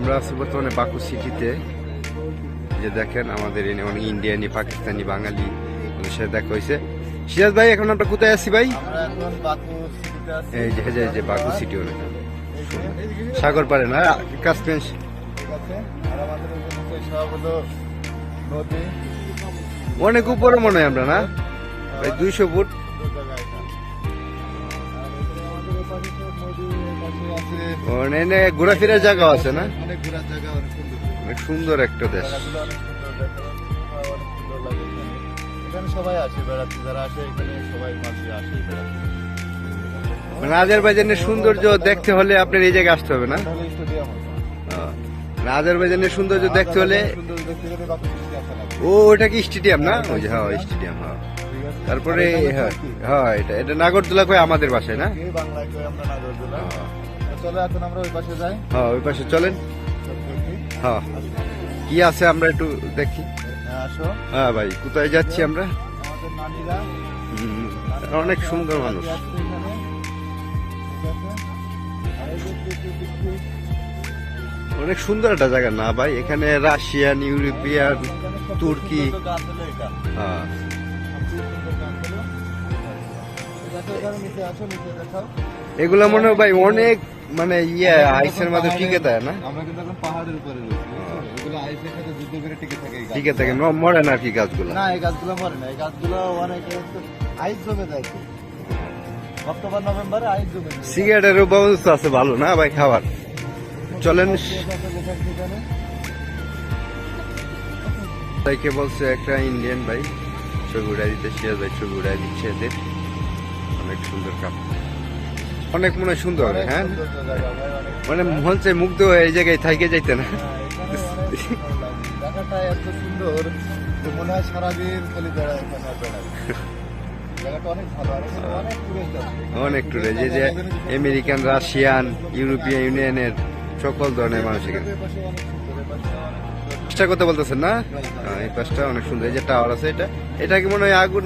আমরা আছি বর্তমানে বাকু সিটিতে। যে দেখেন আমাদের এনে অনেক ইন্ডিয়ানি, পাকিস্তানি, বাঙালি ওদের সাথে দেখা হয়েছে। সিরাজ ভাই, এখন আমরা কোথায় আছি ভাই? এই যে বাকু সিটি, অনেক সাগর পারে না কাশ্মীর। অনেক উপরে মনে হয় আমরা, না ভাই? 200 ফুট। ঘোরাফেরার জায়গা আছে না? অনেক সুন্দর একটা দেশ। সবাই আসে বেড়াতে, যারা আসে এখানে সবাই মাঝে আসে বেড়াতে। মানে আজারবাইজানের সৌন্দর্য দেখতে হলে আপনার এই জায়গায় আসতে হবে, না? আজারবাইজানের সৌন্দর্য দেখতে হলে ওটা কি স্টেডিয়াম, না? ওই যে হ্যাঁ স্টেডিয়াম, হ্যাঁ। তারপরে হ্যাঁ এটা নাগরদোলা কয় আমাদের বাসায়, না? বাংলায় কই আমরা নাগরদোলা। চলো এখন আমরা ওই পাশে যাই। হ্যাঁ ওই পাশে চলেন। হ্যাঁ কি আছে আমরা একটু দেখি। আসো। হ্যাঁ ভাই, কোথায় যাচ্ছি আমরা? আমাদের নানীরা অনেক সুন্দর মানুষ। অনেক সুন্দর একটা জায়গা, না ভাই? এখানে রাশিয়ান, ইউরোপিয়ান, তুর্কি। হ্যাঁ এগুলা মনে হয় ভাই অনেক মানে আইসের মধ্যে টিকে থাকে, না? আমরা কিন্তু এখন পাহাড়ের উপরে রয়েছি। এগুলো আইসের সাথে যুদ্ধ করে টিকে থাকে। টিকে থাকে, মরে না আর কি গাছগুলো? না, এই গাছগুলো মরে না। এই গাছগুলো অনেক আইস জমে যায়। অক্টোবর নভেম্বরে আইস জমে যায়। সিগারেটের ব্যবস্থা আছে ভালো, না ভাই? খাবার চলেন। তাইকে বলছে একটা ইন্ডিয়ান ভাই ছবি উড়াই দিতে, সিরাজ ভাই ছবি উড়াই দিচ্ছে এদের। অনেক সুন্দর কাপ, অনেক মনে হয় সুন্দর। হ্যাঁ মানে মন চাই মুগ্ধ হয়ে এই জায়গায় থাইকে যাইতে, না? জায়গাটা এত সুন্দর যে মনে হয় সারাদিন খালি বেড়ায় এখানে বেড়ায়। জায়গাটা অনেক ভালো। অনেক টুরিস্ট আছে, অনেক টুরে যে আমেরিকান, রাশিয়ান, ইউরোপিয়ান ইউনিয়নের সকল ধরনের মানুষ এখানে। চেষ্টা করতে বলতেছেন, না? এই পাশটা অনেক সুন্দর। এই যে টাওয়ার আছে, এটা কি মনে হয় আগুন